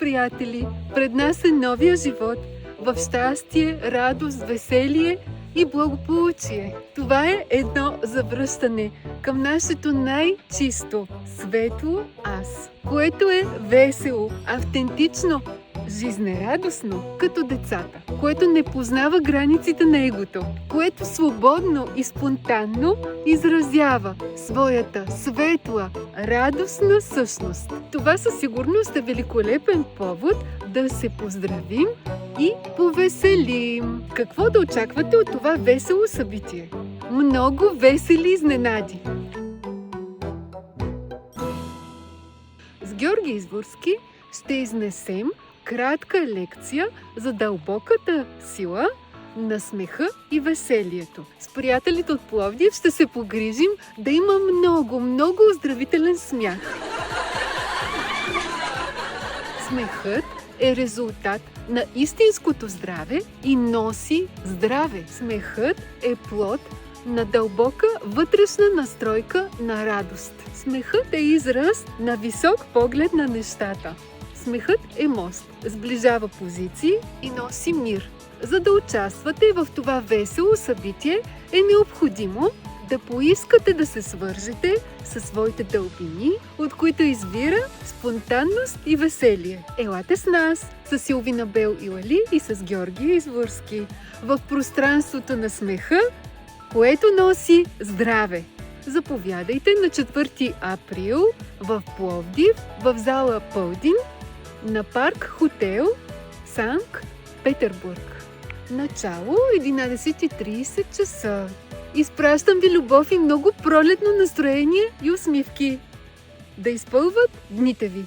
приятели! Пред нас е новия живот в щастие, радост, веселие и благополучие. Това е едно завръщане към нашето най-чисто, светло аз, което е весело, автентично, жизнерадостно, като децата, което не познава границите на егото, което свободно и спонтанно изразява своята светла, радостна същност. Това със сигурност е великолепен повод да се поздравим и повеселим. Какво да очаквате от това весело събитие? Много весели изненади! С Георги Изворски ще изнесем кратка лекция за дълбоката сила на смеха и веселието. С приятелите от Пловдив ще се погрижим да има много оздравителен смях. Смехът е резултат на истинското здраве и носи здраве. Смехът е плод на дълбока вътрешна настройка на радост. Смехът е израз на висок поглед на нещата. Смехът е мост, сближава позиции и носи мир. За да участвате в това весело събитие е необходимо да поискате да се свържете със своите дълбини, от които извира спонтанност и веселие. Елате с нас, с Силвина Бел Илали и с Георги Изворски, в пространството на смеха, което носи здраве. Заповядайте на 4 април в Пловдив, в зала Пълдин, на Парк Хотел Санкт Петербург. Начало 11:30 часа. Изпращам ви любов и много пролетно настроение и усмивки. Да изпълват дните ви!